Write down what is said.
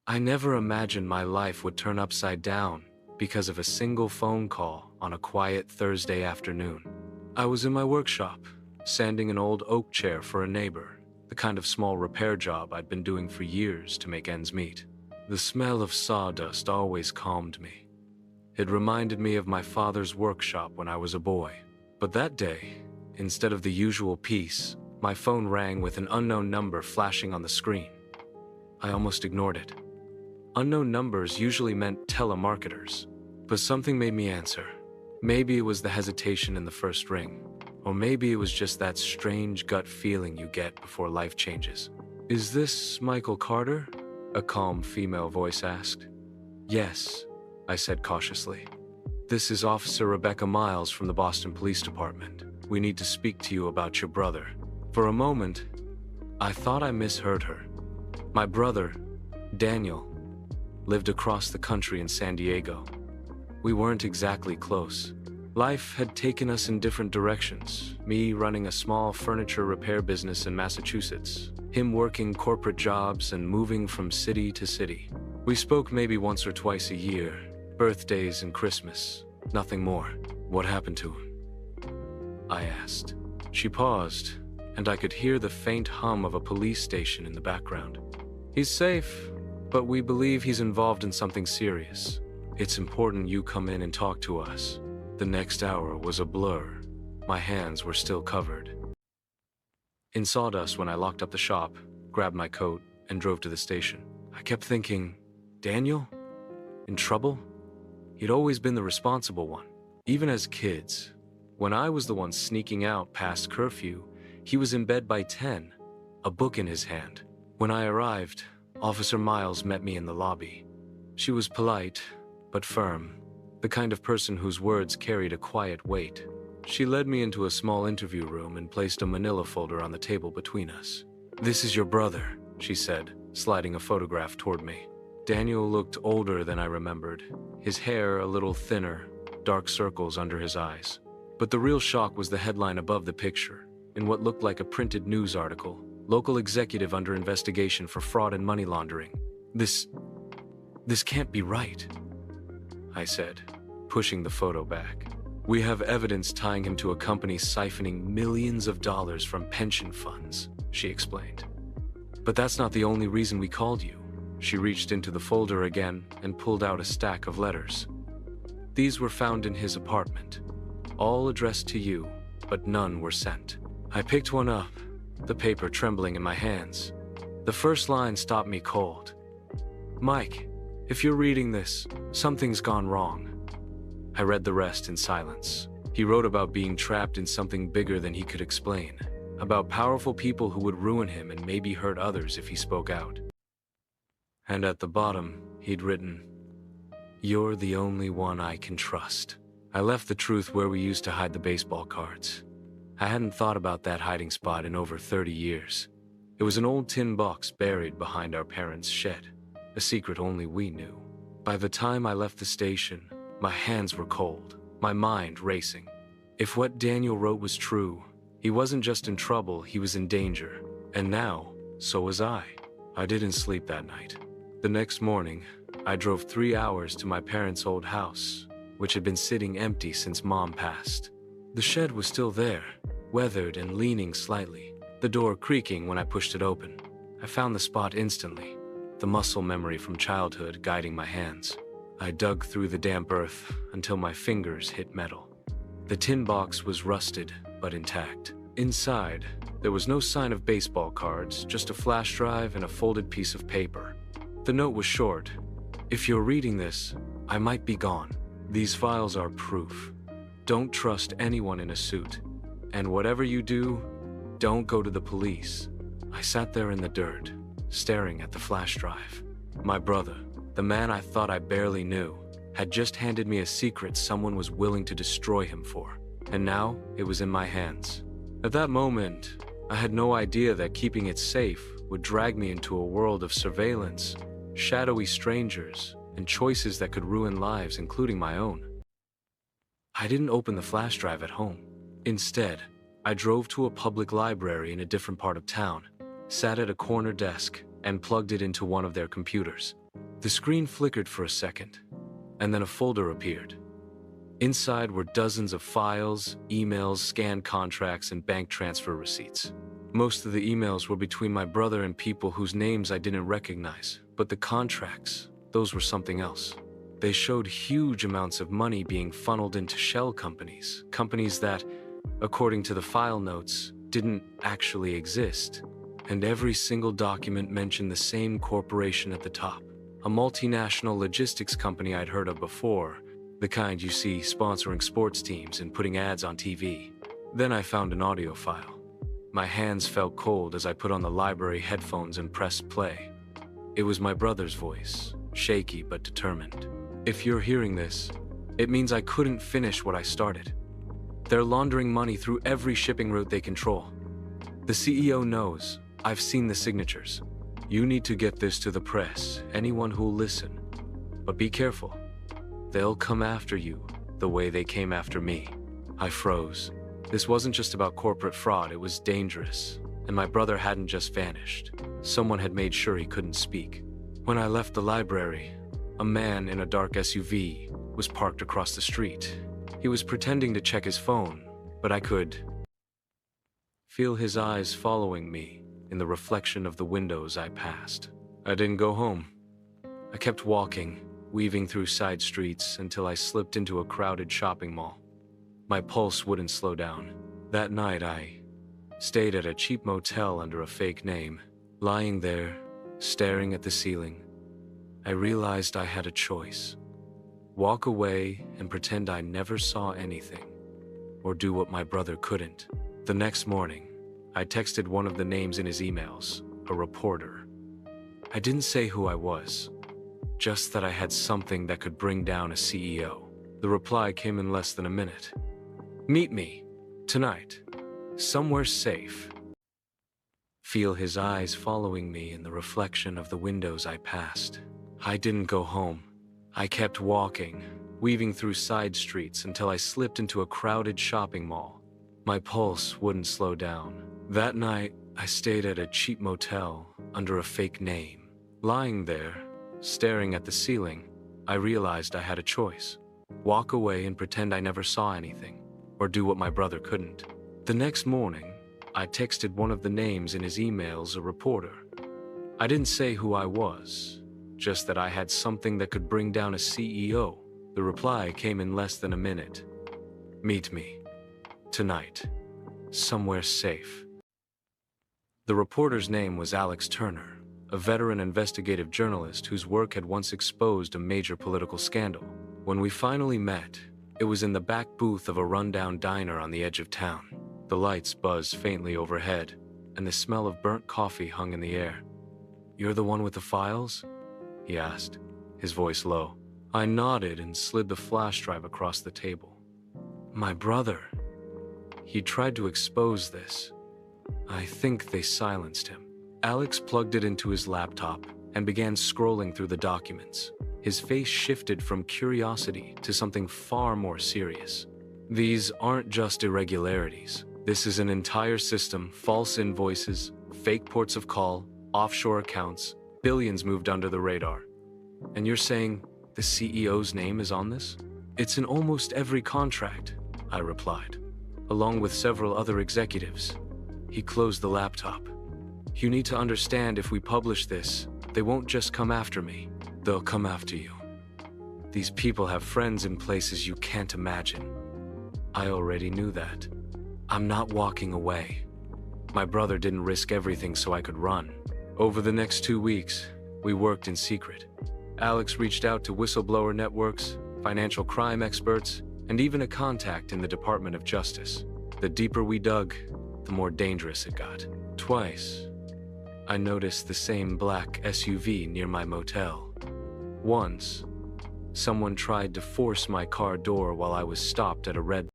I never imagined my life would turn upside down because of a single phone call on a quiet Thursday afternoon. I was in my workshop, sanding an old oak chair for a neighbor, the kind of small repair job I'd been doing for years to make ends meet. The smell of sawdust always calmed me. It reminded me of my father's workshop when I was a boy. But that day, instead of the usual peace, my phone rang with an unknown number flashing on the screen. I almost ignored it. Unknown numbers usually meant telemarketers, but something made me answer. Maybe it was the hesitation in the first ring, or maybe it was just that strange gut feeling you get before life changes. "Is this Michael Carter?" a calm female voice asked. "Yes," I said cautiously. "This is Officer Rebecca Miles from the Boston Police Department. We need to speak to you about your brother." For a moment, I thought I misheard her. My brother, Daniel, lived across the country in San Diego. We weren't exactly close. Life had taken us in different directions, me running a small furniture repair business in Massachusetts, him working corporate jobs and moving from city to city. We spoke maybe once or twice a year, birthdays and Christmas, nothing more. "What happened to him?" I asked. She paused, and I could hear the faint hum of a police station in the background. "He's safe, but we believe he's involved in something serious. It's important you come in and talk to us." The next hour was a blur. My hands were still covered in sawdust when I locked up the shop, grabbed my coat, and drove to the station. I kept thinking, Daniel? In trouble? He'd always been the responsible one. Even as kids, when I was the one sneaking out past curfew, he was in bed by 10, a book in his hand. When I arrived, Officer Miles met me in the lobby. She was polite, but firm, the kind of person whose words carried a quiet weight. She led me into a small interview room and placed a manila folder on the table between us. "This is your brother," she said, sliding a photograph toward me. Daniel looked older than I remembered, his hair a little thinner, dark circles under his eyes. But the real shock was the headline above the picture, in what looked like a printed news article: "Local executive under investigation for fraud and money laundering." This can't be right," I said, pushing the photo back. "We have evidence tying him to a company siphoning millions of dollars from pension funds," she explained. "But that's not the only reason we called you." She reached into the folder again and pulled out a stack of letters. "These were found in his apartment, all addressed to you, but none were sent." I picked one up, the paper trembling in my hands. The first line stopped me cold. "Mike, if you're reading this, something's gone wrong." I read the rest in silence. He wrote about being trapped in something bigger than he could explain, about powerful people who would ruin him and maybe hurt others if he spoke out. And at the bottom, he'd written, "You're the only one I can trust." I left the truth where we used to hide the baseball cards. I hadn't thought about that hiding spot in over 30 years. It was an old tin box buried behind our parents' shed, a secret only we knew. By the time I left the station, my hands were cold, my mind racing. If what Daniel wrote was true, he wasn't just in trouble, he was in danger. And now, so was I. I didn't sleep that night. The next morning, I drove 3 hours to my parents' old house, which had been sitting empty since Mom passed. The shed was still there, weathered and leaning slightly, the door creaking when I pushed it open. I found the spot instantly, the muscle memory from childhood guiding my hands. I dug through the damp earth until my fingers hit metal. The tin box was rusted, but intact. Inside, there was no sign of baseball cards, just a flash drive and a folded piece of paper. The note was short. "If you're reading this, I might be gone. These files are proof. Don't trust anyone in a suit. And whatever you do, don't go to the police." I sat there in the dirt, staring at the flash drive. My brother, the man I thought I barely knew, had just handed me a secret someone was willing to destroy him for. And now it was in my hands. At that moment, I had no idea that keeping it safe would drag me into a world of surveillance, shadowy strangers, and choices that could ruin lives, including my own. I didn't open the flash drive at home. Instead, I drove to a public library in a different part of town, sat at a corner desk, and plugged it into one of their computers. The screen flickered for a second, and then a folder appeared. Inside were dozens of files, emails, scanned contracts, and bank transfer receipts. Most of the emails were between my brother and people whose names I didn't recognize, but the contracts, those were something else. They showed huge amounts of money being funneled into shell companies, companies that, according to the file notes, didn't actually exist. And every single document mentioned the same corporation at the top, a multinational logistics company I'd heard of before, the kind you see sponsoring sports teams and putting ads on TV. Then I found an audio file. My hands felt cold as I put on the library headphones and pressed play. It was my brother's voice, shaky but determined. If you're hearing this, it means I couldn't finish what I started. They're laundering money through every shipping route they control. The CEO knows. I've seen the signatures. You need to get this to the press, anyone who'll listen. But be careful. They'll come after you the way they came after me. I froze. This wasn't just about corporate fraud, it was dangerous. And my brother hadn't just vanished. Someone had made sure he couldn't speak. When I left the library, a man in a dark SUV was parked across the street. He was pretending to check his phone, but I could feel his eyes following me in the reflection of the windows I passed. I didn't go home. I kept walking, weaving through side streets until I slipped into a crowded shopping mall. My pulse wouldn't slow down. That night I stayed at a cheap motel under a fake name. Lying there, staring at the ceiling, I realized I had a choice. Walk away and pretend I never saw anything, or do what my brother couldn't. The next morning, I texted one of the names in his emails, a reporter. I didn't say who I was, just that I had something that could bring down a CEO. The reply came in less than a minute. Meet me, tonight, somewhere safe. Feel his eyes following me in the reflection of the windows I passed. I didn't go home. I kept walking, weaving through side streets until I slipped into a crowded shopping mall. My pulse wouldn't slow down. That night, I stayed at a cheap motel under a fake name. Lying there, staring at the ceiling, I realized I had a choice. Walk away and pretend I never saw anything, or do what my brother couldn't. The next morning, I texted one of the names in his emails a reporter. I didn't say who I was, just that I had something that could bring down a CEO. The reply came in less than a minute. Meet me, tonight, somewhere safe. The reporter's name was Alex Turner, a veteran investigative journalist whose work had once exposed a major political scandal. When we finally met, it was in the back booth of a rundown diner on the edge of town. The lights buzzed faintly overhead, and the smell of burnt coffee hung in the air. "You're the one with the files?" he asked, his voice low. I nodded and slid the flash drive across the table. My brother. He tried to expose this. I think they silenced him. Alex plugged it into his laptop and began scrolling through the documents. His face shifted from curiosity to something far more serious. These aren't just irregularities. This is an entire system, false invoices, fake ports of call, offshore accounts, billions moved under the radar. And you're saying the CEO's name is on this? It's in almost every contract, I replied, along with several other executives. He closed the laptop. You need to understand, if we publish this, they won't just come after me. They'll come after you. These people have friends in places you can't imagine. I already knew that. I'm not walking away. My brother didn't risk everything so I could run. Over the next 2 weeks, we worked in secret. Alex reached out to whistleblower networks, financial crime experts, and even a contact in the Department of Justice. The deeper we dug, the more dangerous it got. Twice, I noticed the same black SUV near my motel. Once, someone tried to force my car door while I was stopped at a red